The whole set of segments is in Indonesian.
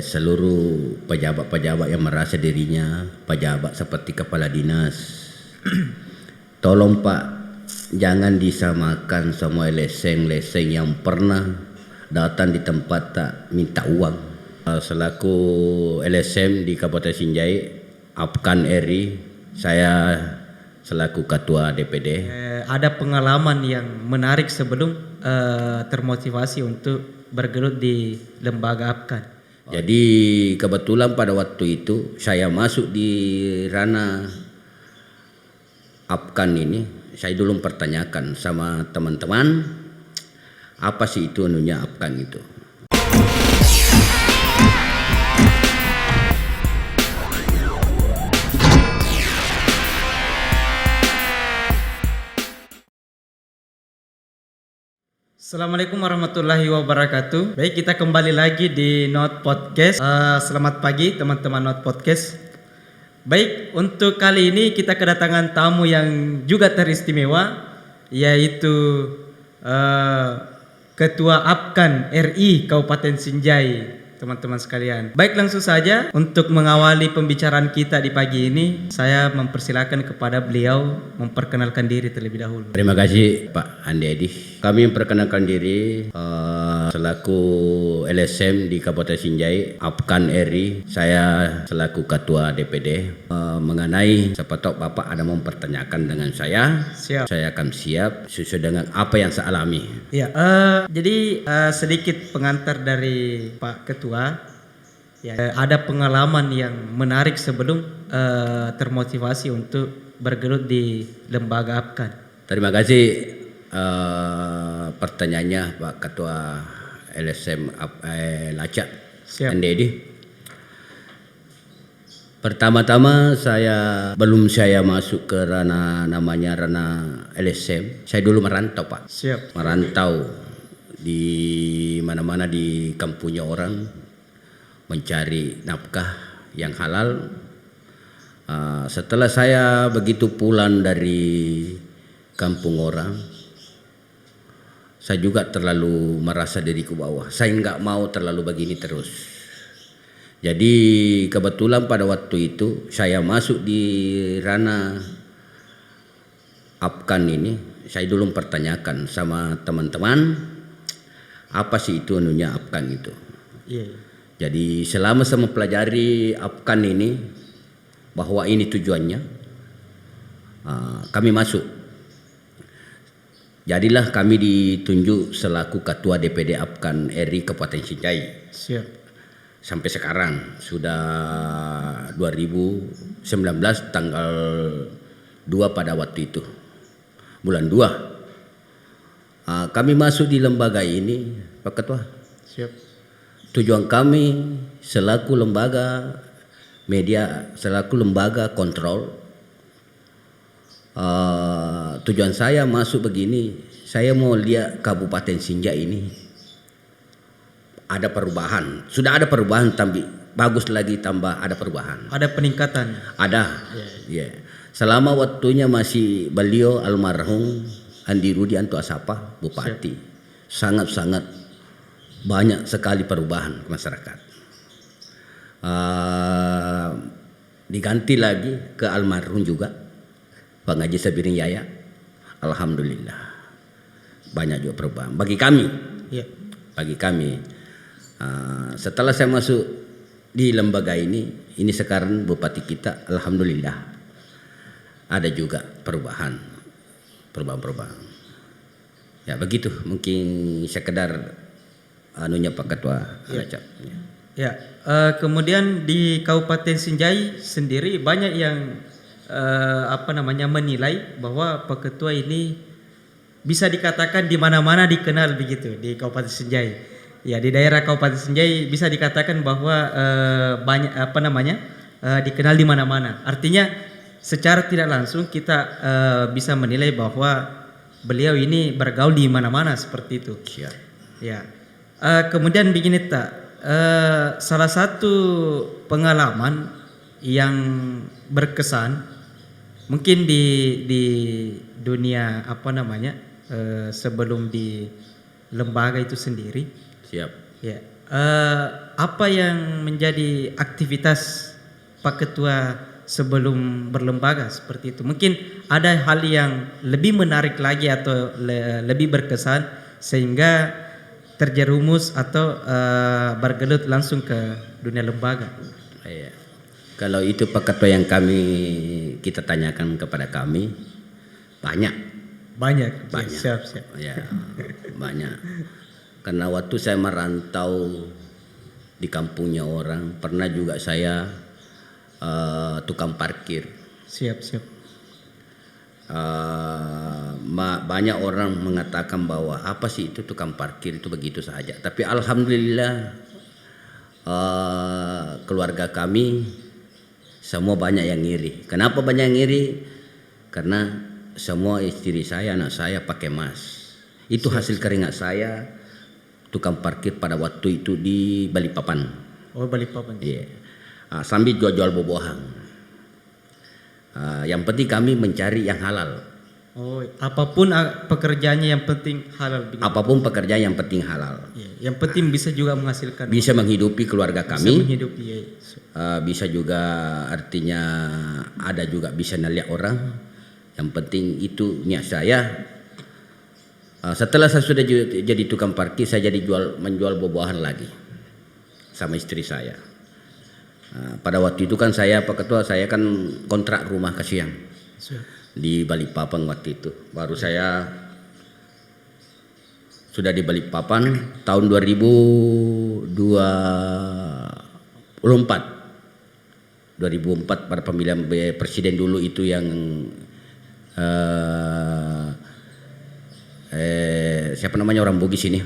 seluruh pejabat-pejabat yang merasa dirinya pejabat seperti kepala dinas. Tolong Pak, jangan disamakan semua leseng-leseng yang pernah datang di tempat tak minta uang. Selaku LSM di Kabupaten Sinjai, Apkan RI, saya selaku Ketua DPD. Ada pengalaman yang menarik sebelum termotivasi untuk bergelut di lembaga Apkan. Jadi kebetulan pada waktu itu saya masuk di ranah Apkan ini, saya dulu mempertanyakan sama teman-teman, apa sih itu anunya Apkan itu. Assalamualaikum warahmatullahi wabarakatuh. Baik, kita kembali lagi di Not Podcast. Selamat pagi teman-teman Not Podcast. Baik, untuk kali ini kita kedatangan tamu yang juga teristimewa, yaitu Ketua Apkan RI Kabupaten Sinjai, teman-teman sekalian. Baik, langsung saja untuk mengawali pembicaraan kita di pagi ini, saya mempersilakan kepada beliau memperkenalkan diri terlebih dahulu. Terima kasih Pak Andi Edi. Kami memperkenalkan diri selaku LSM di Kabupaten Sinjai, Apkan RI. Saya selaku Ketua DPD. Mengenai siapa tahu Bapak ada mempertanyakan dengan saya, Siap. saya akan siap sesuai dengan apa yang saya alami. Ya, jadi sedikit pengantar dari Pak Ketua. Ya, ada pengalaman yang menarik sebelum termotivasi untuk bergelut di lembaga Apkan. Terima kasih pertanyaannya Pak Ketua LSM Lacak Andi Edi. Pertama-tama belum saya masuk ke ranah LSM, saya dulu merantau Pak. Siap. Merantau di mana-mana di kampungnya orang, mencari nafkah yang halal. Setelah saya begitu pulang dari kampung orang, saya juga terlalu merasa diriku bawah. Saya nggak mau terlalu begini terus. Jadi kebetulan pada waktu itu saya masuk di ranah Apkan ini, saya dulu mempertanyakan sama teman-teman, apa sih itu anunya Apkan itu. Iya. Jadi selama saya mempelajari Apkan ini, bahwa ini tujuannya, kami masuk. Jadilah kami ditunjuk selaku Ketua DPD Apkan RI Kabupaten Sinjai. Siap. Sampai sekarang sudah 2019 tanggal 2 pada waktu itu, bulan 2. Kami masuk di lembaga ini Pak Ketua. Siap. Tujuan kami selaku lembaga media, selaku lembaga kontrol, tujuan saya masuk begini, saya mau lihat Kabupaten Sinjai ini ada perubahan. Sudah ada perubahan, tapi bagus lagi tambah ada perubahan. Ada peningkatan. Ada. Yeah. Selama waktunya masih beliau almarhum Andi Rudianto Asapa Bupati, sangat-sangat banyak sekali perubahan ke masyarakat. Diganti lagi ke almarhum juga Pak Ngaji Sabiring Yaya. Alhamdulillah banyak juga perubahan bagi kami. Iya. Bagi kami. Setelah saya masuk di lembaga ini sekarang Bupati kita, alhamdulillah ada juga perubahan. Ya begitu, mungkin sekedar anunya Pak Ketua. Ya. Kemudian di Kabupaten Sinjai sendiri banyak yang menilai bahwa Pak Ketua ini bisa dikatakan di mana-mana dikenal begitu di Kabupaten Sinjai. Ya, di daerah Kabupaten Sinjai bisa dikatakan bahwa banyak dikenal di mana-mana. Artinya secara tidak langsung kita bisa menilai bahwa beliau ini bergaul di mana-mana seperti itu. Ya. Kemudian begini salah satu pengalaman yang berkesan mungkin di dunia sebelum di lembaga itu sendiri. Siap. Ya. Apa yang menjadi aktivitas Pak Ketua sebelum berlembaga seperti itu? Mungkin ada hal yang lebih menarik lagi atau lebih berkesan sehingga terjerumus atau bergelut langsung ke dunia lembaga. Iya. Kalau itu Pak Ketua yang kita tanyakan kepada kami, banyak. Banyak. Siap. Ya, banyak. Karena waktu saya merantau di kampungnya orang, pernah juga saya tukang parkir. Siap. Banyak orang mengatakan bahwa apa sih itu tukang parkir itu begitu saja. Tapi alhamdulillah keluarga kami semua banyak yang ngiri. Kenapa banyak yang ngiri? Karena semua istri saya, anak saya pakai mas. Itu hasil keringat saya tukang parkir pada waktu itu di Balikpapan. Oh, Balikpapan. Iya. Sambil jual-jual bobohan. Yang penting kami mencari yang halal. Oh, apapun pekerjaannya yang penting halal. Begitu. Apapun pekerjaan yang penting halal. Iya, yang penting bisa juga menghasilkan. Bisa menghidupi keluarga kami. Bisa menghidupi. Ya. Bisa juga artinya ada juga bisa nelihat orang. Yang penting itu niat saya. Setelah saya sudah jadi tukang parkir, saya jadi menjual bobohan lagi sama istri saya. Pada waktu itu kan saya Pak Ketua, saya kan kontrak rumah Kasiang di Balikpapan waktu itu. Baru saya sudah di Balikpapan tahun 2004 pada pemilihan presiden dulu itu yang siapa namanya orang Bugis ini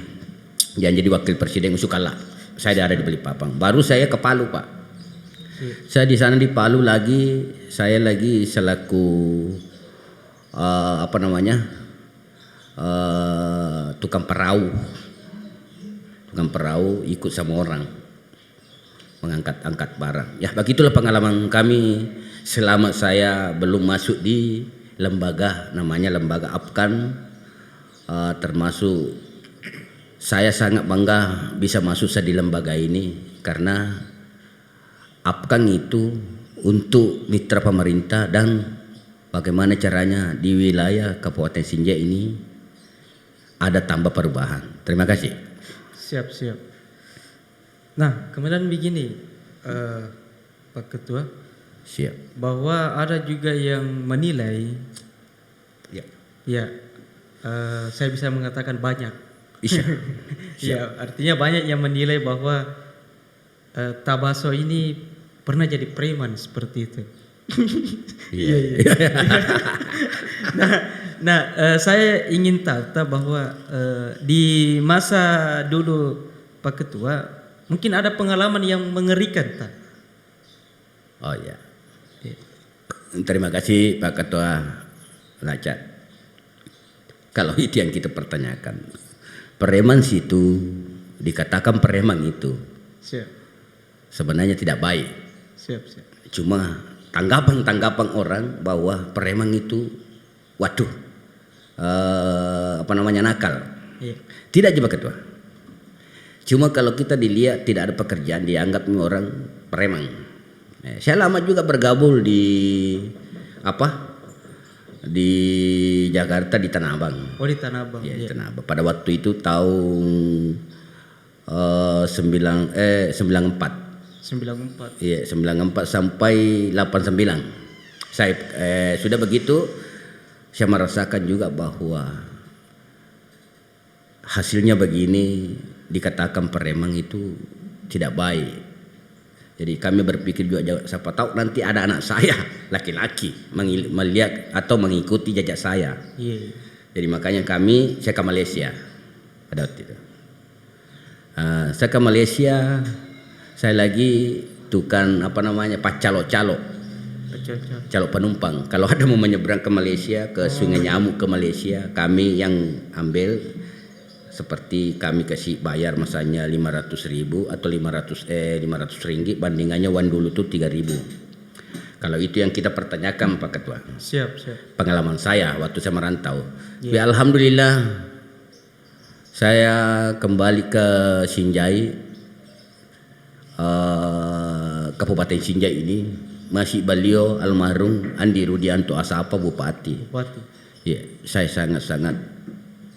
yang jadi wakil presiden Usukala. Saya ada di Balikpapan. Baru saya ke Palu, Pak. Saya di sana di Palu lagi, saya lagi selaku tukang perahu ikut sama orang mengangkat barang. Ya begitulah pengalaman kami selama saya belum masuk di lembaga, namanya lembaga Apkan. Termasuk saya sangat bangga bisa masuk di lembaga ini karena Apkan itu untuk mitra pemerintah dan bagaimana caranya di wilayah Kabupaten Sinjai ini ada tambah perubahan. Terima kasih. Siap. Nah, kemudian begini, Pak Ketua. Siap. Bahwa ada juga yang menilai. Ya. Saya bisa mengatakan banyak. Ya, artinya banyak yang menilai bahwa Tabaso ini pernah jadi preman seperti itu. Iya. Nah, saya ingin tahu bahwa di masa dulu Pak Ketua mungkin ada pengalaman yang mengerikan, tak? Oh ya. Terima kasih Pak Ketua Lacat. Kalau itu yang kita pertanyakan, preman situ dikatakan preman itu sebenarnya tidak baik. Cuma tanggapan orang bahwa preman itu, waduh, nakal. Tidak Pak Ketua. Cuma kalau kita dilihat tidak ada pekerjaan dianggap orang preman. Saya lama juga bergabung di Jakarta di Tanah Abang. Oh, di Tanah Abang. Ya, Tanah Abang. Pada waktu itu tahun 94. Iya, 94 sampai 89. Saya sudah begitu saya merasakan juga bahwa hasilnya begini, dikatakan preman itu tidak baik. Jadi kami berpikir juga siapa tahu nanti ada anak saya laki-laki melihat atau mengikuti jejak saya. Jadi makanya saya ke Malaysia pada waktu itu. Saya ke Malaysia, saya lagi tukang calo penumpang. Kalau ada mau menyeberang ke Malaysia, ke Sungai Nyamuk ke Malaysia, kami yang ambil. Seperti kami kasih bayar masanya 500.000 atau 500 ringgit, bandingannya wan dulu tuh 3.000. Kalau itu yang kita pertanyakan Pak Ketua. Siap. Pengalaman saya waktu saya merantau. Ya, alhamdulillah saya kembali ke Sinjai Kabupaten Sinjai ini masih beliau almarhum Andi Rudianto Asapa Bupati. Bupati. Ya, saya sangat-sangat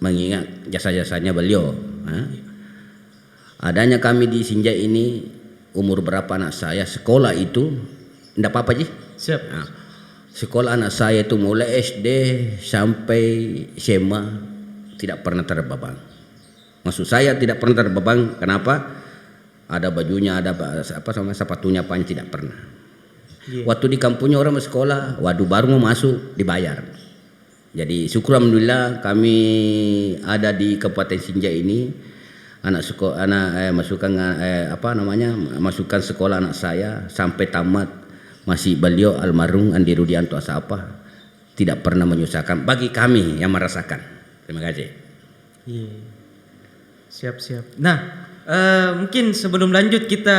mengingat jasa-jasanya beliau. Adanya kami di Sinjai ini, umur berapa anak saya sekolah itu, enggak apa-apa Ji. Siap. Nah, sekolah anak saya itu mulai SD sampai SMA tidak pernah terbebang. Maksud saya tidak pernah terbebang. Kenapa? Ada bajunya, ada sepatunya panci tidak pernah. Waktu di kampungnya orang mau sekolah, waduh baru mau masuk dibayar. Jadi syukur alhamdulillah kami ada di Kabupaten Sinjai ini masukkan sekolah anak saya sampai tamat masih beliau almarhum Andi Rudianto Asapa tidak pernah menyusahkan bagi kami yang merasakan. Terima kasih. Siap. Nah, mungkin sebelum lanjut kita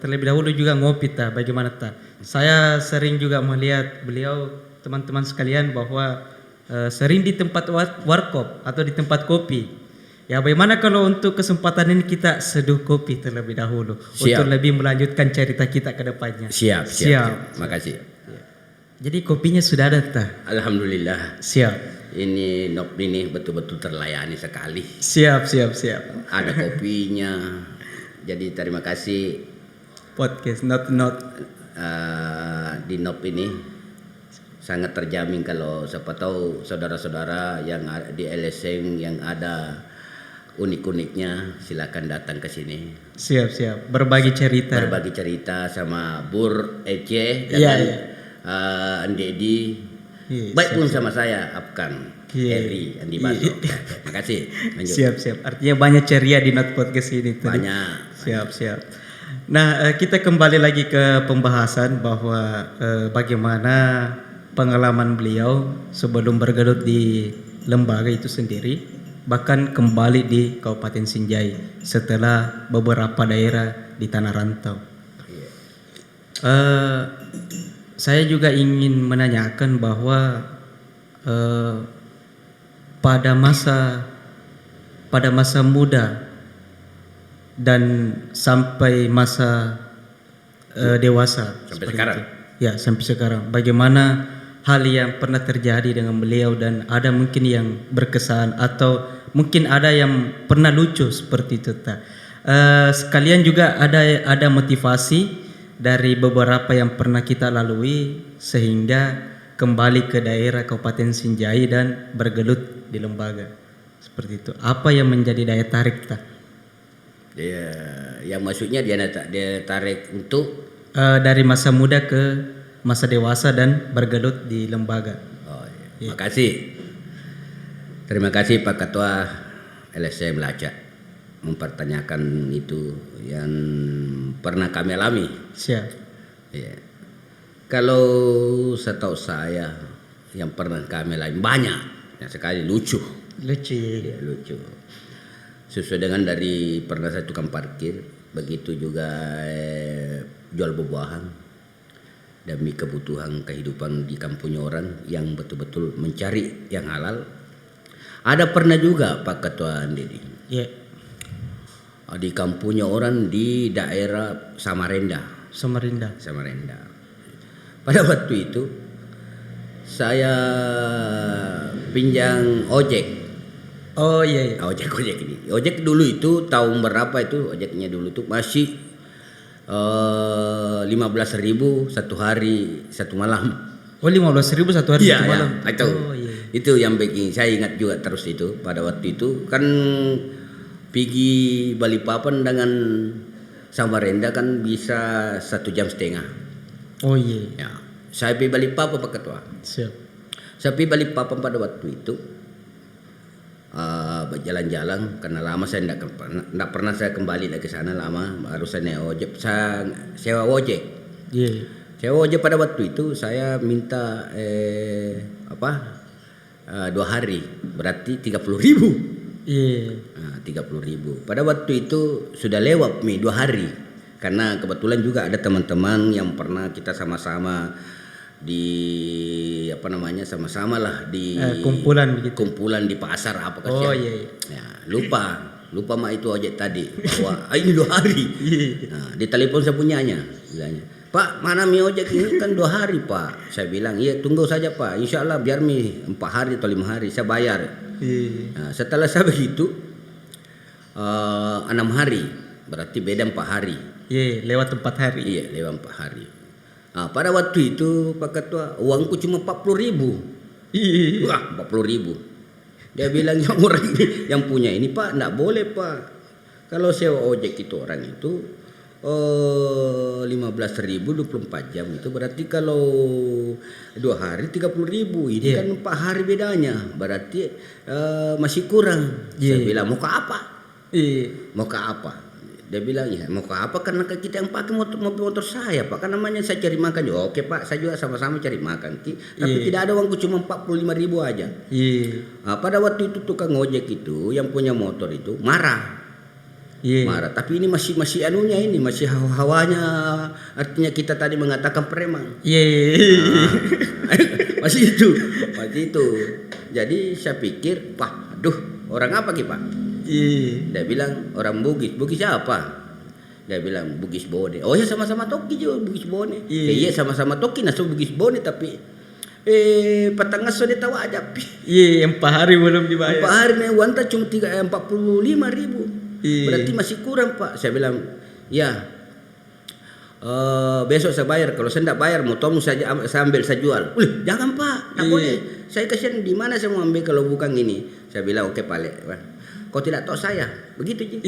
terlebih dahulu juga ngopi bagaimana Saya sering juga melihat beliau teman-teman sekalian bahwa sering di tempat warkop atau di tempat kopi. Ya bagaimana kalau untuk kesempatan ini kita seduh kopi terlebih dahulu untuk lebih melanjutkan cerita kita ke depannya. Siap. Makasih. Jadi kopinya sudah ada Alhamdulillah. Siap. Ini Nop ini betul-betul terlayani sekali. Siap. Ada kopinya. Jadi terima kasih podcast not di Nop ini sangat terjamin kalau siapa tahu saudara-saudara yang di LSM yang ada unik-uniknya silakan datang ke sini. Siap. Berbagi cerita sama Bur Ece dan Andi Edi. Baik pun sama saya Afkan Eri Andi Baso. Terima kasih. Siap. Artinya banyak ceria di Not Podcast ini. Banyak. Siap. Nah, kita kembali lagi ke pembahasan bahwa bagaimana pengalaman beliau sebelum bergelut di lembaga itu sendiri, bahkan kembali di Kabupaten Sinjai setelah beberapa daerah di tanah rantau. Saya juga ingin menanyakan bahwa pada masa muda dan sampai masa dewasa sampai sekarang. Sampai sekarang. Bagaimana hal yang pernah terjadi dengan beliau dan ada mungkin yang berkesan atau mungkin ada yang pernah lucu seperti itu sekalian juga ada motivasi dari beberapa yang pernah kita lalui sehingga kembali ke daerah Kabupaten Sinjai dan bergelut di lembaga seperti itu. Apa yang menjadi daya tarik yang maksudnya dia tarik untuk dari masa muda ke masa dewasa dan bergelut di lembaga. Makasih. Terima kasih Pak Ketua LSM Lacak mempertanyakan itu yang pernah kami alami. Siap. Kalau setahu saya yang pernah kami alami banyak, yang sekali lucu. Sesuai dengan dari pernah saya tukang parkir, begitu juga jual buah-buahan demi kebutuhan kehidupan di kampungnya orang yang betul-betul mencari yang halal. Ada pernah juga Pak Ketua Dedi. Di kampungnya orang di daerah Samarinda. Pada waktu itu saya pinjam ojek. Ojek ini. Ojek dulu itu tahun berapa itu ojeknya dulu tuh masih 15.000 satu hari satu malam. 15.000 satu hari satu malam. Itu yang bikin saya ingat juga terus itu. Pada waktu itu kan pergi Balikpapan dengan Samarinda kan bisa 1,5 jam. Saya pergi Balikpapan Pak Ketua. Siap. Saya pergi Balikpapan pada waktu itu berjalan-jalan karena lama saya tidak pernah saya kembali lagi ke sana lama, harus saya naik ojek, saya sewa ojek. Sewa ojek pada waktu itu saya minta 2 hari berarti 30.000. 30.000. Pada waktu itu sudah lewat 2 hari karena kebetulan juga ada teman-teman yang pernah kita sama-sama di sama-sama lah di kumpulan di pasar apa lupa lupa mak itu ojek tadi bahwa ini 2 hari. Nah, di telepon saya punyanya, bilangnya, Pak, mana mi ojek ini kan 2 hari Pak. Saya bilang, iya tunggu saja Pak, insya Allah biar mi 4 hari atau 5 hari saya bayar. Nah, setelah saya begitu 6 hari, berarti beda 4 hari. Lewat 4 hari. Iya, lewat 4 hari. Nah, pada waktu itu Pak Ketua, uangku cuma 40.000. Wah, 40.000. Dia bilang yang orang ini, yang punya ini Pak, enggak boleh Pak. Kalau sewa ojek itu orang itu 15.000 24 jam itu berarti kalau 2 hari 30.000. Ini kan 4 hari bedanya, berarti masih kurang. Saya bilang mau ke apa? Mau ke apa? Dia bilang ya mau ke apa karena kita yang pakai motor saya Pak, kan namanya saya cari makan. Ya, oke Pak, saya juga sama-sama cari makan. Tapi tidak ada uangku cuma 45.000 aja. Nah, pada waktu itu tukang ojek itu yang punya motor itu marah. Marah, tapi ini masih anunya, ini masih hawanya, artinya kita tadi mengatakan preman. Masih itu. Jadi saya pikir, Pak, aduh, orang apa ki Pak? Dia bilang orang Bugis. Bugis apa? Dia bilang Bugis Bone. Oh ya sama-sama Toki juga Bugis Bone. Iya sama-sama Toki naso Bugis Bone tapi petang sudah tahu aja. 4 hari belum dibayar. 4 hari nih uangnya cuma 45.000. Berarti masih kurang Pak. Saya bilang ya besok saya bayar. Kalau saya tidak bayar motormu saya ambil, saya jual. Jangan Pak, tak boleh. Saya kasihan di mana saya mau ambil kalau bukan ini. Saya bilang oke Pak. Kau tidak tahu saya, begitu je.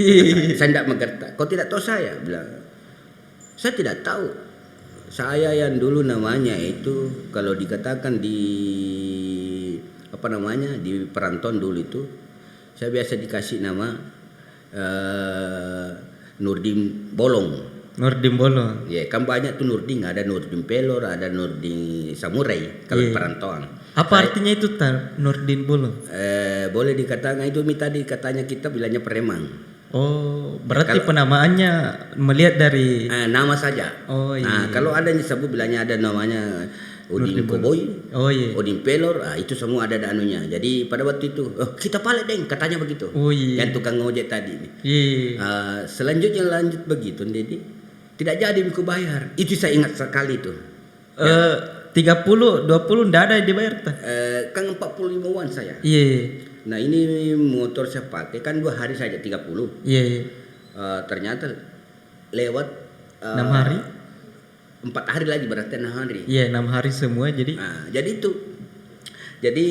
Saya tidak mengerti. Kau tidak tahu saya, bilang. Saya tidak tahu. Saya yang dulu namanya itu kalau dikatakan di di perantauan dulu itu, saya biasa dikasih nama Nurdin Bolong. Nurdin Bolong. Ya, kan banyak tuh Nurdin, ada Nurdin Pelor, ada Nurdin Samurai kalau perantauan. Apa artinya itu Nurdin Bolong? Boleh dikatakan itu tadi katanya kita bilangnya preman. Oh, berarti penamaannya melihat dari nama saja. Oh iya. Nah, kalau ada yang disebut bilangnya ada namanya Odin Koboy, Odin Pelor, itu semua ada anunya. Jadi pada waktu itu, kita palet deng, katanya begitu. Oh iya. Yang tukang ojek tadi. Selanjutnya lanjut begitu, jadi tidak jadi aku bayar. Itu saya ingat sekali itu. 30, 20 enggak ada yang dibayar kan 45-an saya. Nah ini motor saya pakai kan 2 hari saja 30. Ternyata lewat 6 hari. 4 hari lagi berarti 6 hari. 6 hari semua jadi. Jadi itu. Jadi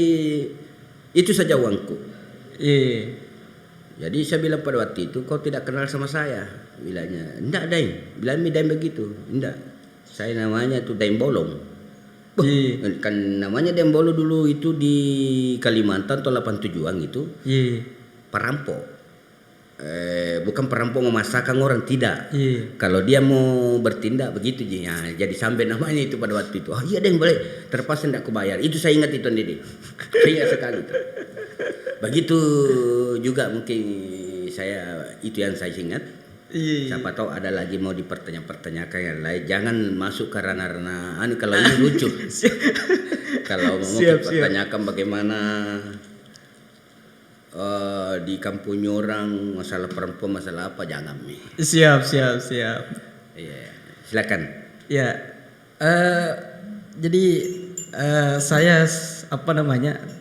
itu saja uangku. Jadi saya bilang pada waktu itu kau tidak kenal sama saya. Bilangnya, enggak Daim. Bilang Daim begitu. Enggak. Saya namanya tuh Daim Bolong. Kan namanya Dembolo dulu itu di Kalimantan atau 87-an itu perampok. Bukan perampok memasakkan orang, tidak. Kalau dia mau bertindak begitu jadi sampai namanya itu pada waktu itu. Iya Deng boleh, terpaksa tidak kubayar. Itu saya ingat itu Dede. Saya ingat sekali itu. Begitu juga mungkin itu yang saya ingat. Siapa tahu ada lagi mau dipertanyakan yang lain. Jangan masuk ke ranah-ranah kalau ini lucu. Kalau mau dipertanyakan bagaimana di kampung orang masalah perempuan masalah apa, jangan. Siap. Silakan. Jadi saya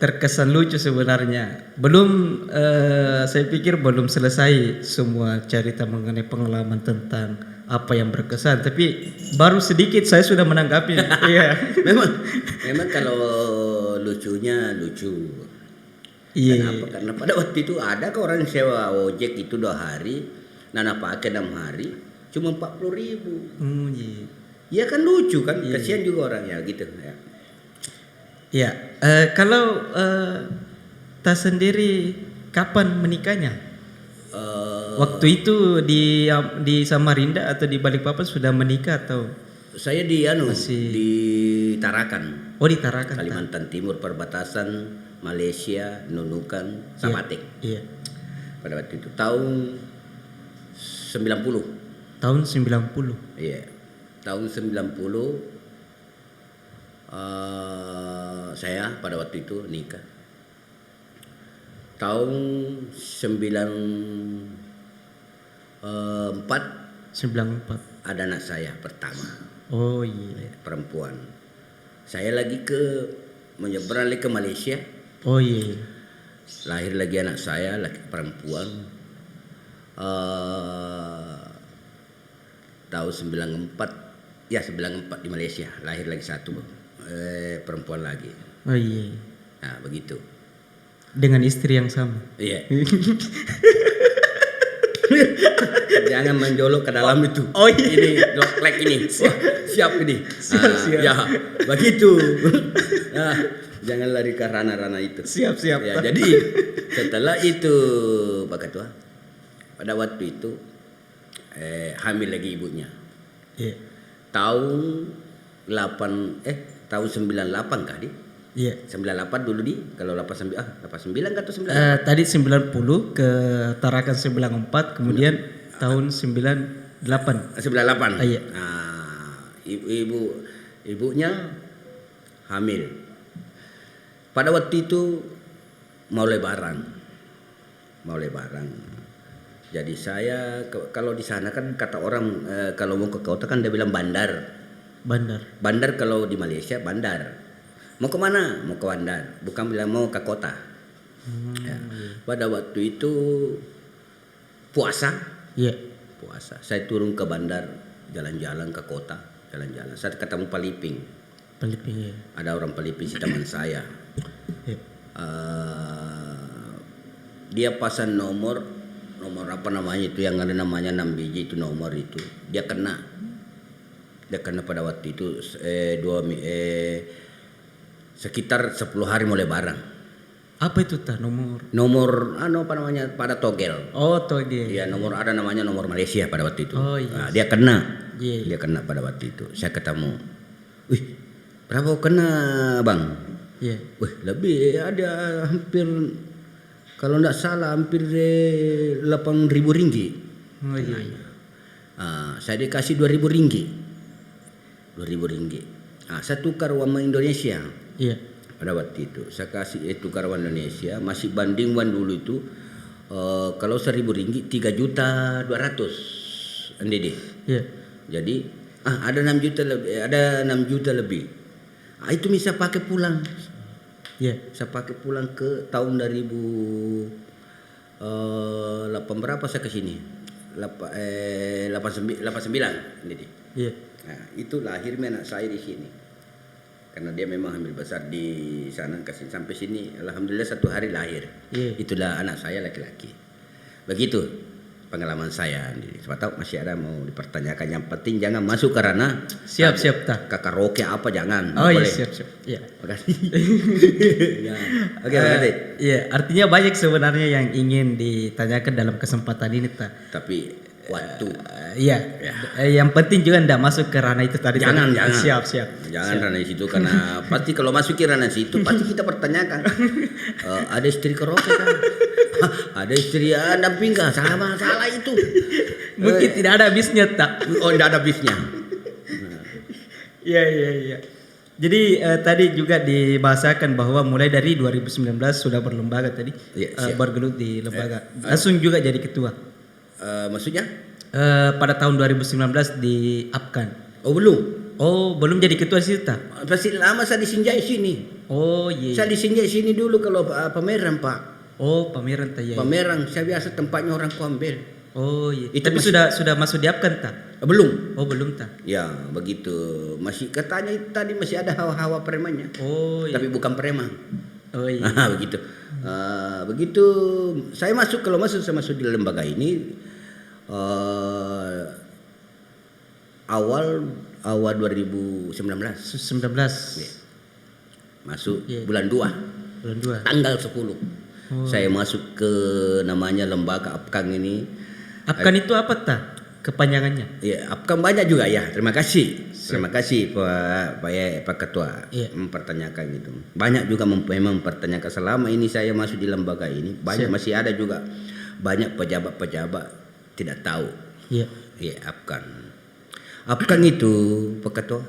terkesan lucu sebenarnya. Saya pikir belum selesai semua cerita mengenai pengalaman tentang apa yang berkesan, tapi baru sedikit saya sudah menanggapi. Memang kalau lucunya lucu. Kenapa? Karena pada waktu itu ada ke orang sewa ojek itu 2 hari, nana pakai 6 hari, cuma 40.000. Iya kan lucu kan, kasihan juga orangnya gitu ya. Kalau Tas sendiri kapan menikahnya? Waktu itu di Samarinda atau di Balikpapan sudah menikah atau? Saya di di Tarakan. Oh di Tarakan. Kalimantan Timur, perbatasan Malaysia, Nunukan, Samatek. Pada waktu itu tahun 90. Tahun 90. Iya. Tahun 90 saya pada waktu itu nikah. tahun 94 94. ada anak saya pertama, Oh iya. perempuan. Saya lagi menyeberang lagi ke Malaysia, Oh iya. lahir lagi anak saya laki perempuan. Tahun 94 ya 94 di Malaysia lahir lagi satu perempuan lagi. Oh iya. Nah begitu. Dengan istri yang sama. Iya. Jangan menjolok ke dalam itu. Oh iya. Ini loklek ini. Wah, siap ini. Siap. Ya, begitu. Nah, jangan lari ke ranah-ranah itu. Siap. Ya, jadi setelah itu Pak Ketua, pada waktu itu hamil lagi ibunya. Iya. Tahun 98 kah di? Iya. 98 dulu di, kalau 89 kan atau 98? Tadi 90 ke Tarakan 94, kemudian tahun 98. 98. Iya. Nah, ibunya hamil. Pada waktu itu mau lebaran. Jadi saya kalau di sana kan kata orang kalau mau ke kota kan dia bilang bandar. Bandar kalau di Malaysia bandar. Mau ke mana? Mau ke bandar. Bukan bilang mau ke kota. Ya. Pada waktu itu puasa. Iya. Puasa. Saya turun ke bandar, jalan-jalan ke kota, jalan-jalan. Saya ketemu Paliping. Ya. Ada orang Paliping si teman saya. Iya. Dia pasang nomor apa namanya itu yang ada namanya 6 biji itu nomor itu. Dia kena pada waktu itu sekitar 10 hari mulai lebaran. Apa itu nomor? Nomor apa namanya pada togel. Oh, togel. Iya, ada namanya nomor Malaysia pada waktu itu. Oh, iya. Nah, dia kena. Iya. Dia kena pada waktu itu. Saya ketemu. Wih, berapa kena, Bang? Iya. Wih, lebih ada hampir kalau enggak salah hampir 8.000 ringgit. Oh iya. Saya dikasih 2.000 ringgit. 2.000 ringgit. Saya tukar uang Indonesia. Iya. Pada waktu itu saya kasih tukar uang Indonesia masih banding uang dulu itu kalau 1.000 ringgit 3.200.000 NDD. Iya. Jadi ada 6 juta lebih. Itu bisa pakai pulang. Iya. Saya pakai pulang ke tahun 2008 berapa saya ke sini? 89 NDD. Iya. Nah, itu lahir anak saya di sini. Karena dia memang hamil besar di sana kasih sampai sini. Alhamdulillah 1 hari lahir. Iya. Itulah anak saya laki-laki. Begitu pengalaman saya. Siapa tahu masih ada mau dipertanyakan. Yang penting jangan masuk ke ranah Siap tak. ke karaoke apa jangan. Oh iya, boleh. siap. Iya. Makasih. Ya. Oke, makasih. Iya, artinya banyak sebenarnya yang ingin ditanyakan dalam kesempatan ini, tak. Tapi waktu. Iya. Yang penting juga tidak masuk ke ranah itu tadi. Jangan. Siap. Jangan ranah situ karena pasti kalau masuk ke ranah situ pasti kita pertanyakan. Ada istri karaoke kan? Ada istri damping kan? Salah itu. Mungkin tidak ada habisnya, tak. Oh, tidak ada habisnya. Iya. Jadi tadi juga dibahasakan bahwa mulai dari 2019 sudah berlembaga tadi. Iya, bergelut di lembaga. Langsung juga jadi ketua. Maksudnya? Pada tahun 2019 di Apkan. Oh, belum. Oh, belum jadi ketua situ, tak? Pasti lama saya disinjai sini. Oh iya. Saya disinjai sini dulu kalau pameran, Pak. Oh, pameran tak ya. Pameran, saya biasa tempatnya orang Kuambel. Oh iya. Itu Tapi masih- sudah masuk di Apkan, tak? Belum. Oh, belum, tak? Ya, begitu. Masih katanya tadi masih ada hawa-hawa premannya. Oh iya. Tapi bukan preman. Oh iya. Begitu. Begitu saya masuk saya masuk di lembaga ini awal 2019. 19. Masuk Iya. bulan 2. Bulan 2. Tanggal 10. Saya masuk ke namanya lembaga Apkang ini. Apkan itu apa, tak? Kepanjangannya. Ya, Apkang banyak juga ya. Terima kasih. Terima kasih Pak Ketua Iya. mempertanyakan gitu. Banyak juga memang mempertanyakan selama ini saya masuk di lembaga ini. Banyak masih ada juga banyak pejabat-pejabat tidak tahu. Iya. Ya, Apkang. Apkang itu Pak Ketua.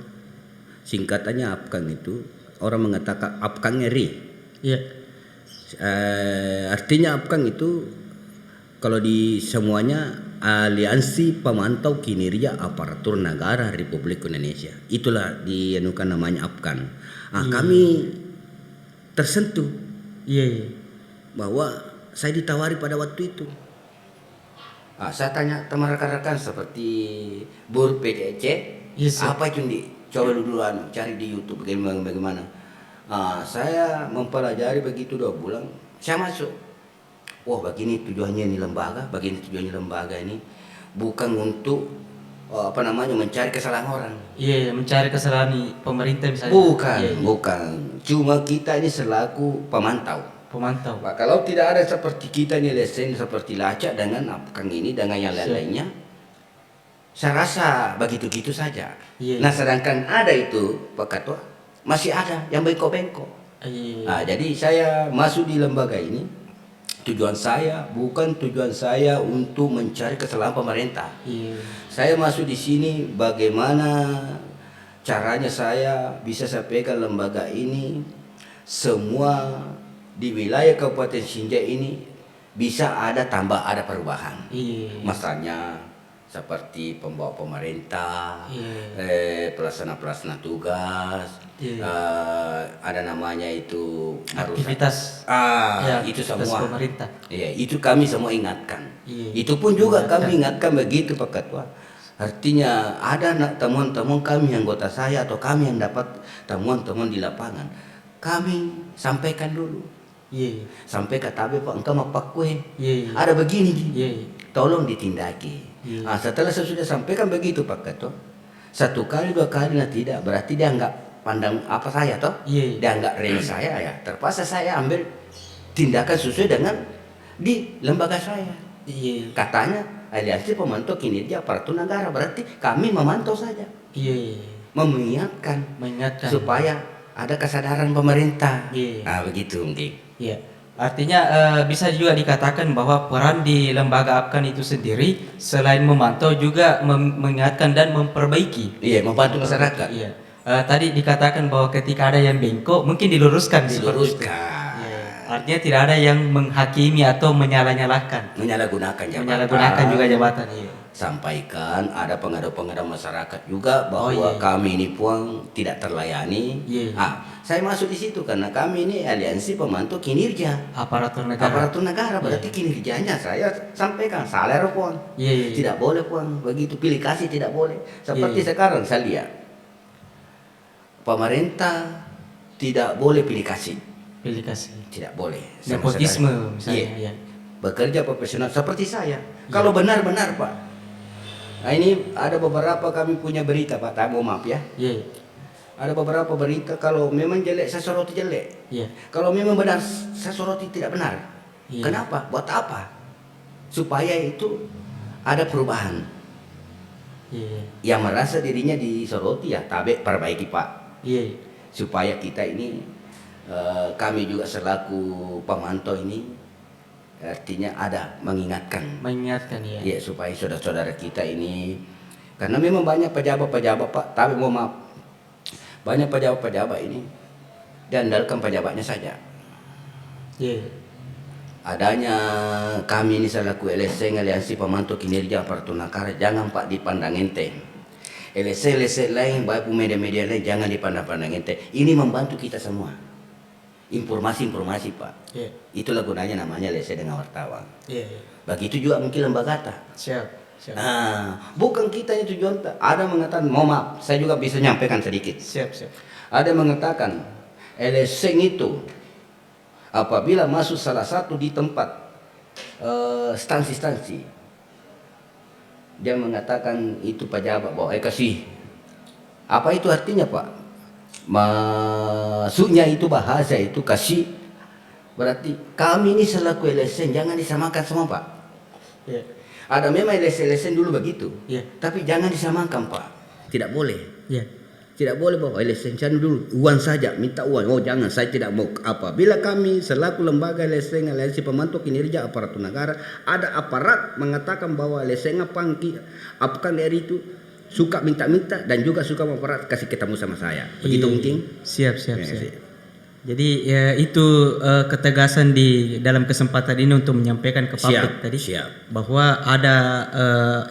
Singkatannya Apkang itu orang mengatakan Apkang ngeri. Iya. Artinya APKAN itu kalau di semuanya Aliansi Pemantau Kinerja Aparatur Negara Republik Indonesia. Itulah dianukan namanya APKAN. Kami tersentuh bahwa saya ditawari pada waktu itu. Saya tanya teman rekan-rekan seperti Bur PDC, apa itu Ndi? Coba dulu cari di YouTube bagaimana. Saya mempelajari begitu 2 bulan, saya masuk. Wah, begini tujuannya ini lembaga, ini bukan untuk mencari kesalahan orang. Iya, mencari kesalahan pemerintah misalnya. Bukan. Cuma kita ini selaku pemantau. Pak, kalau tidak ada seperti kita ini lesen seperti Lacak dengan APKAN ini dengan yang lain-lainnya, saya rasa begitu-gitu saja. Nah, sedangkan ada itu Pak Ketua, masih ada yang bengkok-bengkok. Jadi saya masuk di lembaga ini, bukan tujuan saya untuk mencari kesalahan pemerintah. Saya masuk di sini bagaimana caranya saya bisa sampaikan lembaga ini semua di wilayah Kabupaten Sinjai ini bisa ada perubahan. Misalnya seperti pembawa pemerintah, pelaksana tugas, ada namanya itu aktivitas itu semua pemerintah. Itu kami semua ingatkan. Itu pun juga kami ingatkan begitu Pak Ketua. Artinya ada temuan-temuan kami anggota saya atau kami yang dapat temuan-temuan di lapangan, kami sampaikan dulu. Sampai ke tabe Pak, engkau mau Pak kue. Ada begini, tolong ditindaki. Setelah saya sudah sampaikan begitu Pak Ketua, 1 kali 2 kali tidak, berarti dia enggak pandang apa saya toh, dia enggak remeh saya ya. Terpaksa saya ambil tindakan sesuai dengan di lembaga saya. Katanya Aliansi Pemantau Kinerja Aparatur Negara, berarti kami memantau saja. Mengingatkan supaya ada kesadaran pemerintah. Begitu mungkin. Artinya bisa juga dikatakan bahwa peran di lembaga APKAN itu sendiri selain memantau juga mengingatkan dan memperbaiki. Membantu masyarakat. Tadi dikatakan bahwa ketika ada yang bengkok mungkin diluruskan. Artinya tidak ada yang menghakimi atau menyalahgunakan juga jabatan. Sampaikan ada pengaduan masyarakat juga bahwa kami ini pun tidak terlayani. Saya masuk di situ karena kami ini Aliansi Pemantau Kinerja Aparatur Negara, berarti kinerjanya saya sampaikan salah pun. Tidak boleh pun begitu, pilih kasih tidak boleh. Seperti sekarang saya lihat pemerintah tidak boleh pilih kasih. Tidak boleh. Nepotisme misalnya. Bekerja profesional seperti saya. Kalau benar-benar Pak. Nah, ini ada beberapa kami punya berita Pak, maaf ya. Ada beberapa berita kalau memang jelek saya soroti jelek. Kalau memang benar saya soroti tidak benar. Kenapa? Buat apa? Supaya itu ada perubahan. Yang merasa dirinya disoroti ya tabe perbaiki Pak. Supaya kita ini kami juga selaku pemantau ini artinya ada mengingatkan supaya saudara-saudara kita ini, karena memang banyak pejabat-pejabat Pak, tapi maaf, banyak pejabat-pejabat ini diandalkan pejabatnya saja. Adanya kami ini selaku LSM Aliansi Pemantau Kinerja Aparatur Negara, jangan Pak dipandang enteng. LSM lain, baik media-media lain jangan dipandang enteng. Ini membantu kita semua. Informasi Pak. Itulah gunanya namanya LSM dengan wartawan. Begitu juga mungkin lembaga. Siap. Bukan kita ini tujuan. Ada mengatakan, maaf, saya juga bisa nyampaikan sedikit. Siap. Ada mengatakan LSM itu apabila masuk salah satu di tempat stansi-stansi, dia mengatakan itu pejabat bahwa kasih. Apa itu artinya Pak? Maksudnya itu bahasa itu kasih, berarti kami ini selaku LSM jangan disamakan semua Pak. Ada memang LSM dulu begitu, tapi jangan disamakan Pak. Tidak boleh. Tidak boleh bahwa LSM dulu uang saja, minta uang. Oh jangan, saya tidak mau apa. Bila kami selaku lembaga LSM Aliansi Pemantau Kinerja Aparatur Negara, ada aparat mengatakan bahwa LSM apakah dari itu suka minta-minta dan juga suka memperat kasih ketemu sama saya. Begitu mungkin. Siap. Jadi ya, itu ketegasan di dalam kesempatan ini untuk menyampaikan ke publik Siap, tadi siap. bahwa ada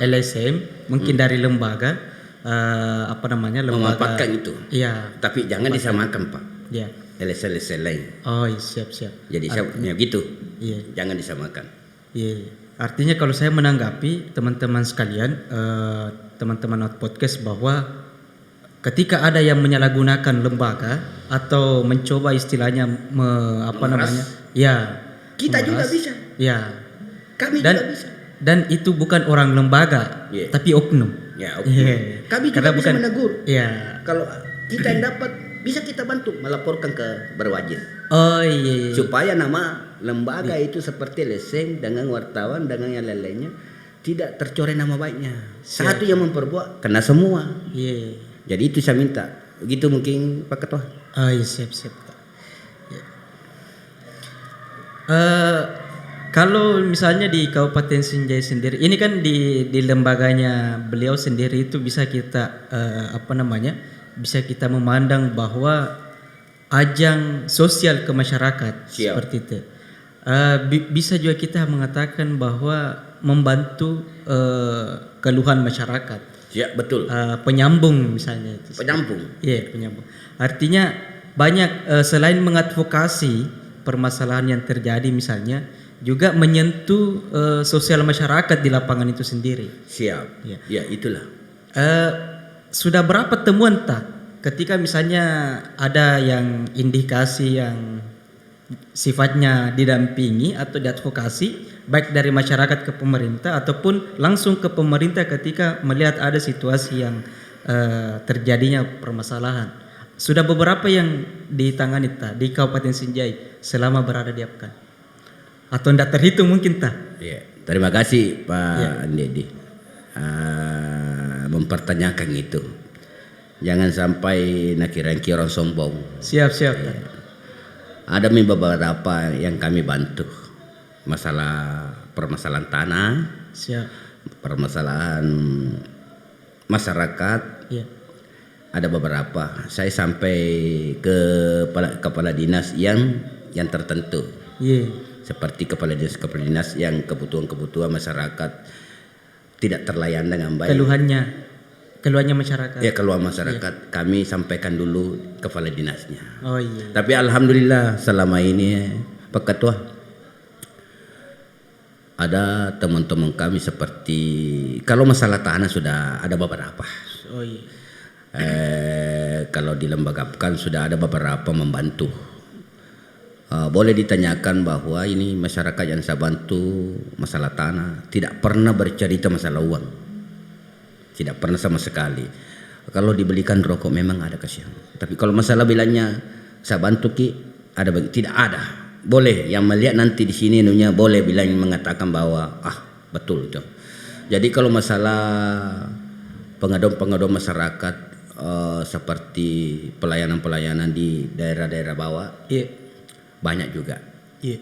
LSM mungkin dari lembaga apa namanya lembaga Memanfaatkan itu. Iya, Tapi jangan disamakan Pak. iya. LSM lain. Oh, iya, siap. Jadi saya gitu. Iya. Jangan disamakan. Iya. Artinya kalau saya menanggapi teman-teman sekalian, teman-teman Out Podcast bahwa ketika ada yang menyalahgunakan lembaga atau mencoba istilahnya apa namanya? Ya. Kita juga memeras, bisa. Ya. Kami Dan juga bisa. dan itu bukan orang lembaga, Iya. tapi oknum. Ya, oke. Iya. Kami juga Karena bisa bukan- menegur. Ya. Kalau kita yang dapat bisa kita bantu melaporkan ke berwajib Oh iya. supaya nama lembaga itu seperti LSM dengan wartawan dengan yang lain-lainnya tidak tercoreng nama baiknya. Satu yang memperbuat kena semua. Iya. Jadi itu saya minta. Begitu mungkin Pak Ketua. Oh iya, siap. Ya. Kalau misalnya di Kabupaten Sinjai sendiri, ini kan di lembaganya beliau sendiri itu bisa kita apa namanya, bisa kita memandang bahwa ajang sosial ke masyarakat. Siap. Seperti itu. Bisa juga kita mengatakan bahwa membantu keluhan masyarakat. Ya, betul. Penyambung misalnya itu. Penyampung. Iya, penyambung. Artinya banyak selain mengadvokasi permasalahan yang terjadi misalnya, juga menyentuh sosial masyarakat di lapangan itu sendiri. Siap. Ya. Ya, itulah. Sudah berapa temuan tak ketika misalnya ada yang indikasi yang sifatnya didampingi atau diadvokasi baik dari masyarakat ke pemerintah ataupun langsung ke pemerintah ketika melihat ada situasi yang terjadinya permasalahan. Sudah beberapa yang ditangani tak di Kabupaten Sinjai selama berada di Apkan? Atau tidak terhitung mungkin tak? Ya. Terima kasih Pak Ya. Dedi. Mempertanyakan itu. Jangan sampai nak kira orang sombong. Siap. Tak? Ada beberapa yang kami bantu. Permasalahan tanah, Siap. permasalahan masyarakat. Ya. Ada beberapa. Saya sampai ke kepala dinas yang tertentu. Iya. Seperti kepala dinas yang kebutuhan masyarakat tidak terlayani dengan baik. Keluhannya masyarakat. Ya, keluar masyarakat kami sampaikan dulu kepala dinasnya. Oh iya. Tapi alhamdulillah selama ini Pak Ketua ada teman-teman kami seperti kalau masalah tanah sudah ada beberapa. Oh iya. Kalau dilembagakan sudah ada beberapa membantu. Boleh ditanyakan bahwa ini masyarakat yang saya bantu masalah tanah tidak pernah bercerita masalah uang, tidak pernah sama sekali. Kalau dibelikan rokok memang ada kasihan, tapi kalau masalah bilangnya saya bantu ada tidak ada. Boleh yang melihat nanti di sini nunya boleh bilang mengatakan bahwa betul itu. Jadi kalau masalah pengaduan masyarakat seperti pelayanan di daerah-daerah bawah. Iya. Banyak juga. Iya.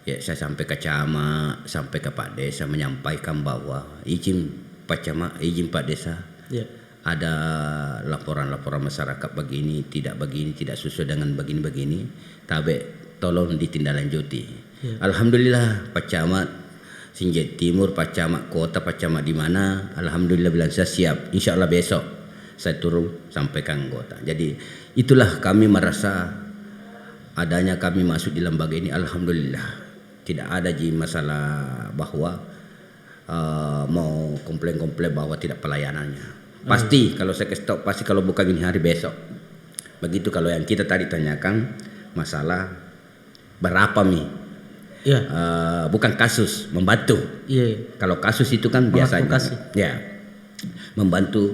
Ya, saya sampai ke camat, sampai ke Pak Desa menyampaikan bahwa izin Pak Camat, izin Pak Desa. Iya. Ada laporan-laporan masyarakat begini, tidak sesuai dengan begini-begini. Tapi tolong ditindaklanjuti. Iya. Alhamdulillah Pak Camat Sinjai Timur, Pak Camat Kota, Pak Camat di mana, alhamdulillah bilang saya siap. Insya Allah besok saya turun sampaikan anggota. Jadi itulah kami merasa adanya kami masuk di lembaga ini, alhamdulillah tidak ada masalah bahwa mau komplain bahwa tidak pelayanannya. Pasti kalau saya kasih tahu, pasti kalau bukan ini hari besok. Begitu kalau yang kita tadi tanyakan masalah berapa Iya. bukan kasus, membantu. Iya. Kalau kasus itu kan biasanya Mengadvokasi. ya membantu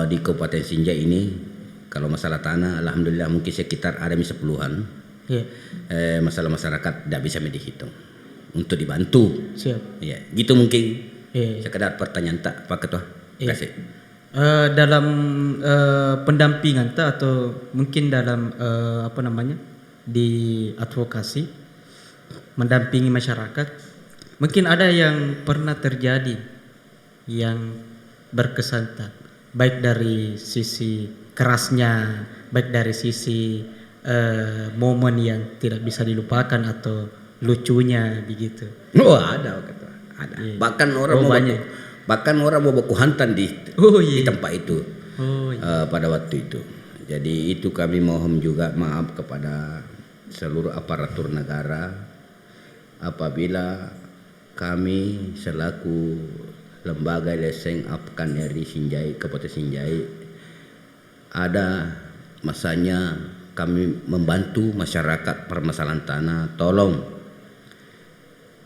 di Kabupaten Sinjai ini. Kalau masalah tanah, alhamdulillah mungkin sekitar ada 10-an. Iya. Masalah masyarakat tidak bisa dihitung untuk dibantu. Siap. Ya, gitu mungkin. Iya. Sekedar pertanyaan tak Pak Ketua. Iya. Kasih. Dalam pendampingan atau mungkin dalam apa namanya di advokasi mendampingi masyarakat, mungkin ada yang pernah terjadi yang berkesan tak, baik dari sisi kerasnya, baik dari sisi momen yang tidak bisa dilupakan atau lucunya begitu. Oh ada ketua, ada. Iya. Bahkan orang Oh, mau banyak. bahkan orang mau baku hantam di Iya. tempat itu Oh iya. pada waktu itu. Jadi itu kami mohon juga maaf kepada seluruh aparatur negara apabila kami selaku lembaga leseng Apkan RI Sinjai Kabupaten Sinjai ada masanya kami membantu masyarakat permasalahan tanah. Tolong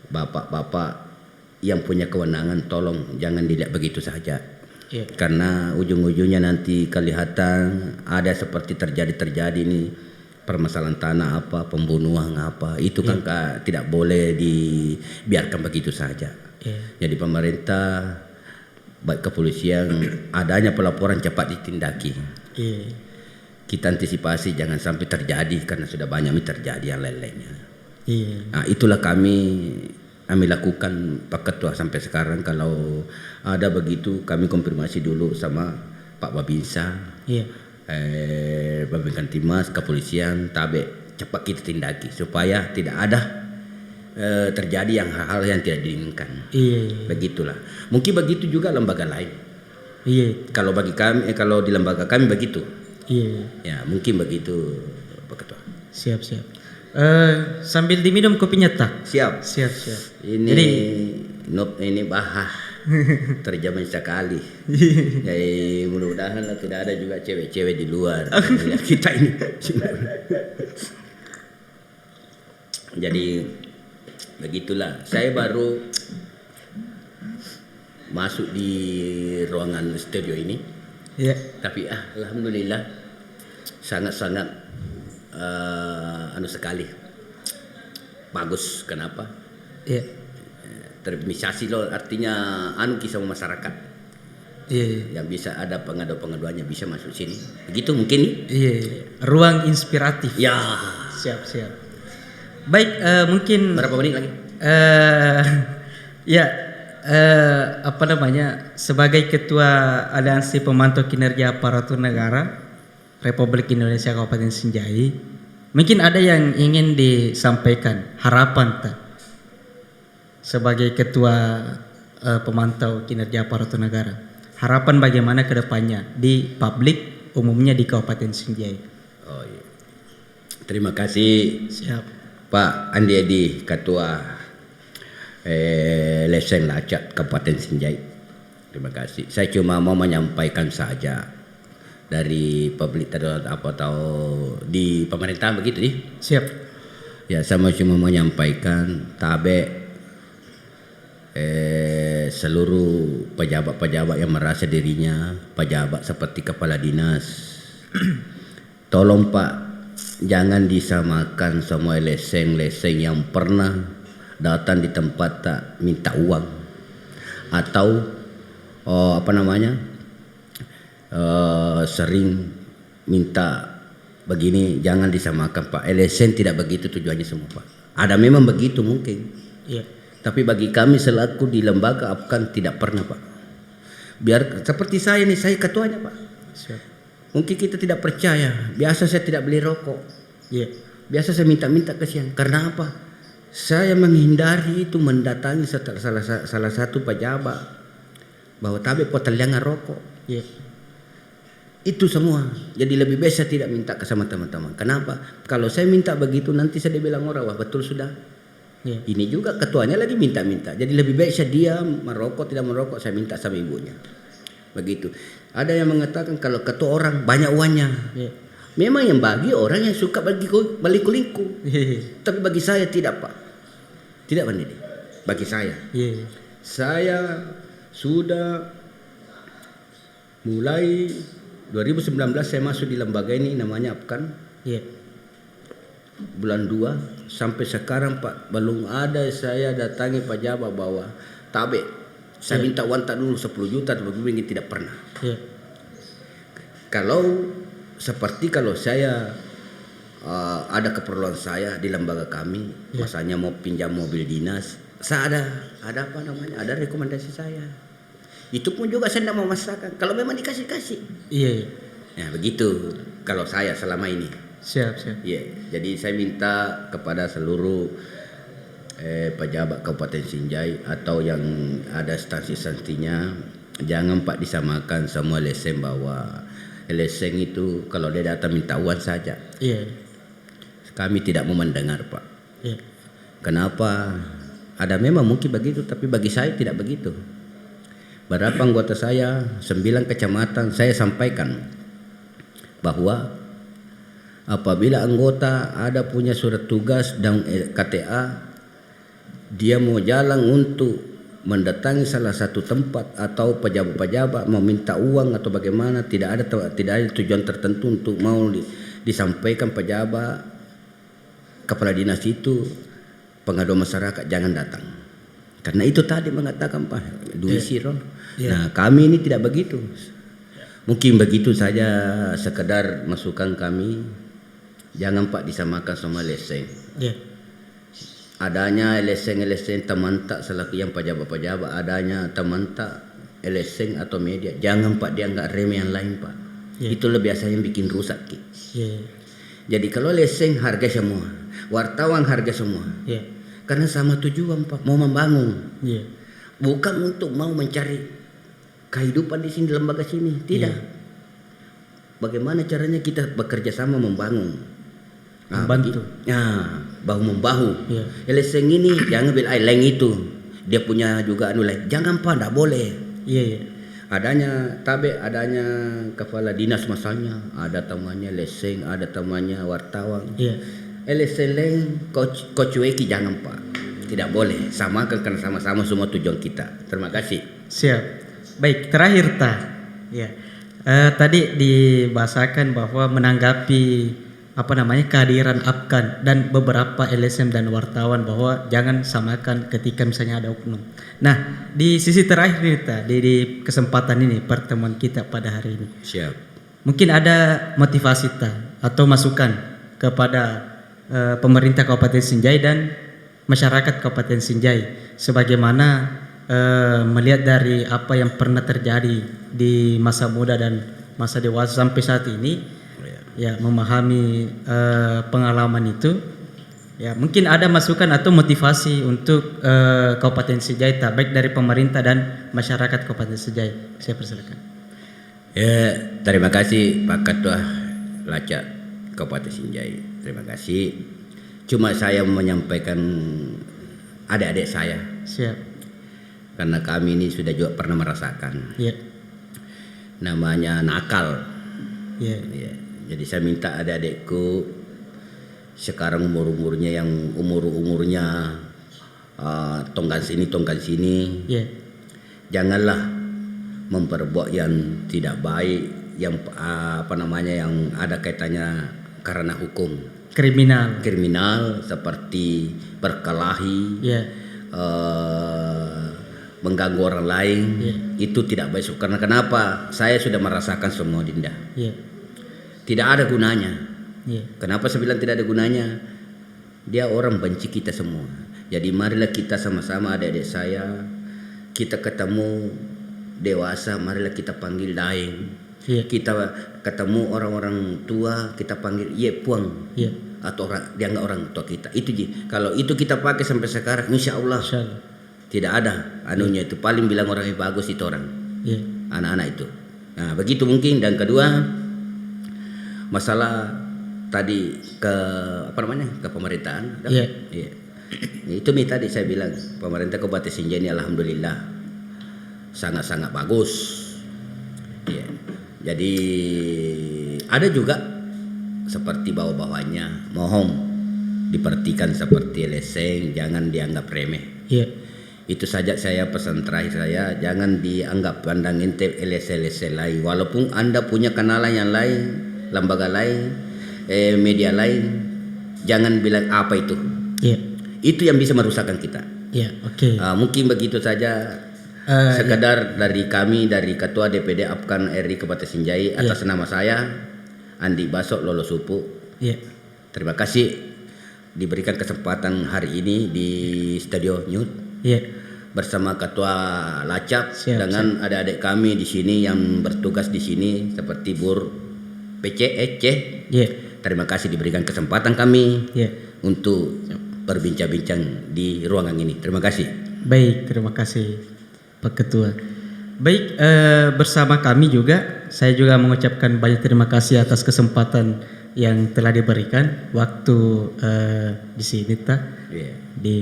bapak-bapak yang punya kewenangan tolong jangan dilihat begitu saja. Iya. Karena ujung-ujungnya nanti kelihatan ada seperti terjadi ini permasalahan tanah apa, pembunuhan apa, itu kan tidak boleh dibiarkan begitu saja. Iya. Jadi pemerintah baik kepolisian adanya pelaporan cepat ditindaki. Iya. Kita antisipasi jangan sampai terjadi karena sudah banyak terjadi yang lain-lainnya. Iya. Nah, itulah kami lakukan Pak Ketua sampai sekarang. Kalau ada begitu kami konfirmasi dulu sama Pak Babinsa, Iya. Babinkan Timas, kepolisian, tabe cepat kita tindaki supaya tidak ada terjadi hal-hal yang tidak diinginkan. Iya. Begitulah. Mungkin begitu juga lembaga lain. Iya. Kalau bagi kami, kalau di lembaga kami begitu. Iya. Ya mungkin begitu Pak Ketua. Siap. Sambil diminum kopinya tak? Siap. Siap. Ini Jadi ini bahah terjamin sekali. Jadi mudah-mudahan lah tidak ada juga cewek-cewek di luar melihat kita ini. Jadi begitulah. Saya baru masuk di ruangan studio ini, iya. tapi alhamdulillah sangat-sangat sekali bagus. Kenapa? Iya. Termisasi loh, artinya kisah masyarakat Iya. yang bisa ada pengaduannya bisa masuk sini. Begitu mungkin. Iya. Ruang inspiratif. Ya. Siap. Baik, mungkin Berapa menit lagi? ya sebagai ketua Aliansi Pemantau Kinerja Aparatur Negara Republik Indonesia Kabupaten Sinjai, mungkin ada yang ingin disampaikan, harapan tak sebagai ketua pemantau kinerja aparatur negara, harapan bagaimana ke depannya di publik umumnya di Kabupaten Sinjai. Oh iya. Terima kasih Siap. Pak Andi Edi, Ketua Leseng Lacak Kabupaten Sinjai. Terima kasih. Saya cuma mau menyampaikan saja dari publik atau di pemerintahan begitu nih. Siap. Ya, saya cuma menyampaikan tabe seluruh pejabat-pejabat yang merasa dirinya pejabat seperti kepala dinas. Tolong Pak, jangan disamakan semua leseng-leseng yang pernah datang di tempat tak minta uang atau sering minta begini, jangan disamakan Pak. LSM tidak begitu tujuannya semua Pak. Ada memang begitu mungkin. Iya. Tapi bagi kami selaku di lembaga Apkan tidak pernah Pak. Biar seperti saya nih, saya ketuanya Pak. Siap. Mungkin kita tidak percaya. Biasa saya tidak beli rokok. Iya. Biasa saya minta-minta kesian. Karena apa? Saya menghindari itu mendatangi salah satu pejabat bahwa tabe potaliangan rokok. Iya. Itu semua. Jadi lebih baik saya tidak minta ke sama teman-teman. Kenapa? Kalau saya minta begitu nanti saya dibilang orang, wah betul sudah. Iya. Ini juga ketuanya lagi minta-minta. Jadi lebih baik saya diam, merokok tidak merokok, saya minta sama ibunya. Begitu. Ada yang mengatakan kalau ketua orang banyak uangnya. Iya. Memang yang bagi orang yang suka balik kulingku. Iya. Tapi bagi saya tidak Pak. Tidak Pak Didi. Bagi saya. Iya. Saya sudah mulai 2019 saya masuk di lembaga ini namanya Apkan. Iya. Bulan 2 sampai sekarang Pak belum ada saya datangi pejabat bahwa tabe saya minta uang tak dulu 10 juta atau begini, tidak pernah. Iya. Kalau saya ada keperluan saya di lembaga kami, masanya mau pinjam mobil dinas, saya ada ada rekomendasi saya. Itu pun juga saya tidak memaksakan. Kalau memang dikasih. Iya. Ya begitu kalau saya selama ini. Siap. Ya, jadi saya minta kepada seluruh pejabat Kabupaten Sinjai atau yang ada instansi-instansinya, jangan Pak disamakan semua LSM bahwa LSM itu kalau dia datang minta uang saja. Iya. Kami tidak mau mendengar Pak. Iya. Kenapa? Ada memang mungkin begitu, tapi bagi saya tidak begitu. Berapa anggota saya, 9 kecamatan, saya sampaikan bahwa apabila anggota ada punya surat tugas dan KTA, dia mau jalan untuk mendatangi salah satu tempat atau pejabat-pejabat mau minta uang atau bagaimana, tidak ada tujuan tertentu untuk mau disampaikan pejabat kepala dinas itu pengaduan masyarakat, jangan datang. Karena itu tadi mengatakan Pak Dwi Siro. Nah, kami ini tidak begitu. Mungkin begitu saja sekedar masukan kami. Jangan Pak disamakan sama LSM. Adanya LSM teman tak selaku yang pejabat-pejabat, adanya teman tak LSM atau media. Jangan Pak dia nggak remeh yang lain Pak. Itu lebih biasanya bikin rusak. Jadi kalau LSM harga semua, wartawan harga semua. Karena sama tujuan Pak, mau membangun. Bukan untuk mau mencari kehidupan di sini, di lembaga sini, tidak. Bagaimana caranya kita bekerja sama membangun? Membantu. Bahu membahu. LSM ini jangan bilang lain itu. Dia punya juga lain. Jangan Pak, tidak boleh. Adanya adanya kepala dinas masalahnya, ada temannya LSM, ada temannya wartawan. LSM lain coach Weki, jangan Pak. Tidak boleh. Samakan karena sama-sama semua tujuan kita. Terima kasih. Siap. Baik, terakhir tadi dibahasakan bahwa menanggapi kehadiran Apkan dan beberapa LSM dan wartawan bahwa jangan samakan ketika misalnya ada oknum. Nah, di sisi terakhir nih di kesempatan ini pertemuan kita pada hari ini. Siap. Mungkin ada motivasi atau masukan kepada pemerintah Kabupaten Sinjai dan masyarakat Kabupaten Sinjai sebagaimana melihat dari apa yang pernah terjadi di masa muda dan masa dewasa sampai saat ini. Memahami pengalaman itu, mungkin ada masukan atau motivasi untuk Kabupaten Sinjai baik dari pemerintah dan masyarakat Kabupaten Sinjai. Saya persilakan. Terima kasih Pak Ketua Lacak Kabupaten Sinjai. Terima kasih. Cuma saya menyampaikan adik-adik saya. Siap. Karena kami ini sudah juga pernah merasakan. Namanya nakal. Jadi saya minta adik-adikku sekarang umurnya yang umurnya tongkat sini, janganlah memperbuat yang tidak baik, yang yang ada kaitannya karena hukum. Kriminal seperti berkelahi, mengganggu orang lain, itu tidak baik. Karena kenapa? Saya sudah merasakan semua, Dinda. Tidak ada gunanya. Kenapa saya bilang tidak ada gunanya? Dia orang benci kita semua. Jadi marilah kita sama-sama adik-adik saya, kita ketemu dewasa, marilah kita panggil daeng. Kita ketemu orang-orang tua, kita panggil puang. Atau dia nggak orang tua kita. Itu kalau itu kita pakai sampai sekarang, insya Allah tidak ada anunya itu. Paling bilang orangnya bagus itu orang. Anak-anak itu. Nah begitu mungkin. Dan kedua, masalah tadi ke pemerintahan. Itu tadi saya bilang pemerintah Kabupaten Sinjai ini alhamdulillah sangat-sangat bagus. Jadi ada juga seperti bawah-bawahnya, mohon diperhatikan seperti LSM, jangan dianggap remeh. Itu saja saya pesan terakhir saya, jangan dianggap pandang enteng LSM lain. Walaupun Anda punya kenalan yang lain, lembaga lain, media lain, jangan bilang apa itu. Itu yang bisa merusakkan kita. Mungkin begitu saja. Sekedar dari kami, dari Ketua DPD Apkan RI Kabupaten Sinjai atas nama saya Andi Basok Lolo Supu. Terima kasih diberikan kesempatan hari ini di Studio News bersama Ketua Lacap dengan adik-adik kami di sini yang bertugas di sini seperti Bur PC. terima kasih diberikan kesempatan kami Ya. untuk berbincang-bincang di ruangan ini. Terima kasih. Baik, terima kasih Pak Ketua. Baik, bersama kami juga, saya juga mengucapkan banyak terima kasih atas kesempatan yang telah diberikan waktu di sini Yeah. di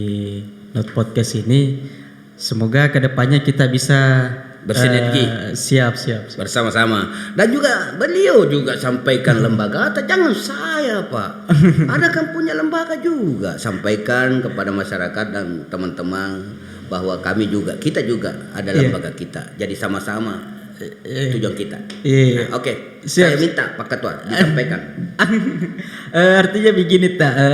Not Podcast ini. Semoga kedepannya kita bisa Bersinergi. Siap. Bersama-sama. Dan juga beliau juga sampaikan lembaga, atau jangan saya Pak, ada kan punya lembaga juga, sampaikan kepada masyarakat dan teman-teman bahwa kita juga ada lembaga kita, jadi sama-sama tujuan kita. Iya. Nah, oke, Siap. saya minta Pak Ketua disampaikan. Artinya begini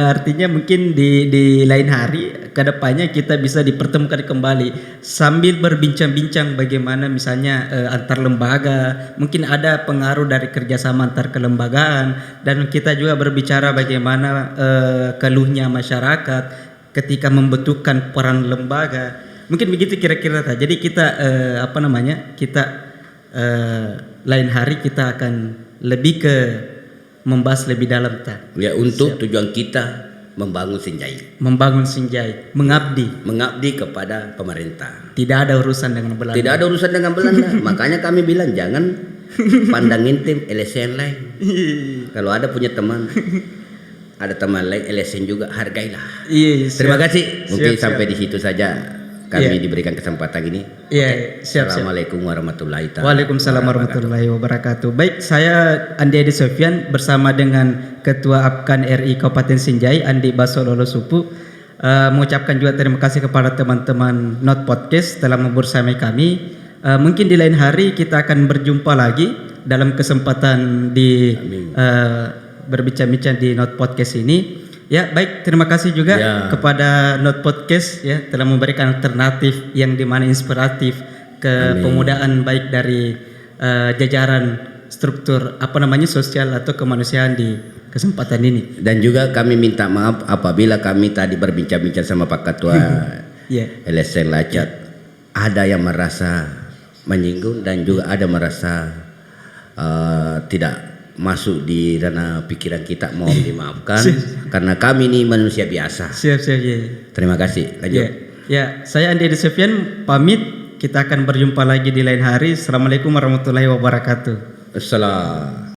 artinya mungkin di lain hari kedepannya kita bisa dipertemukan kembali sambil berbincang-bincang bagaimana misalnya antar lembaga, mungkin ada pengaruh dari kerjasama antar kelembagaan, dan kita juga berbicara bagaimana keluhnya masyarakat ketika membutuhkan peran lembaga, mungkin begitu kira-kira. Jadi kita kita lain hari kita akan lebih ke membahas lebih dalam Ya, untuk tujuan kita membangun Sinjai, mengabdi kepada pemerintah. Tidak ada urusan dengan Belanda. Tidak ada urusan dengan Belanda. Makanya kami bilang jangan pandangin tim LSM lain. Kalau ada punya teman, ada teman lain LSM juga, hargailah. Iya, Terima kasih. Mungkin Siap. sampai di situ saja kami diberikan kesempatan ini. Iya, siap. Assalamualaikum warahmatullahi wabarakatuh. Waalaikumsalam warahmatullahi wabarakatuh. Baik, saya Andi Edi Sofyan bersama dengan Ketua APKAN RI Kabupaten Sinjai, Andi Baso Lolosupu, mengucapkan juga terima kasih kepada teman-teman Not Podcast telah membersamai kami. Mungkin di lain hari kita akan berjumpa lagi dalam kesempatan di berbincang-bincang di Not Podcast ini. Ya, baik, terima kasih juga kepada Not Podcast ya telah memberikan alternatif yang dimana inspiratif ke pemudaan baik dari jajaran struktur sosial atau kemanusiaan di kesempatan ini. Dan juga kami minta maaf apabila kami tadi berbincang-bincang sama Pak Ketua LSM Lacat, ada yang merasa menyinggung dan juga ada merasa tidak masuk di ranah pikiran kita, mohon dimaafkan karena kami ini manusia biasa. Siap ya. Terima kasih. Lanjut. Ya, saya Andi Edi Sofyan pamit. Kita akan berjumpa lagi di lain hari. Assalamualaikum warahmatullahi wabarakatuh. Assalam.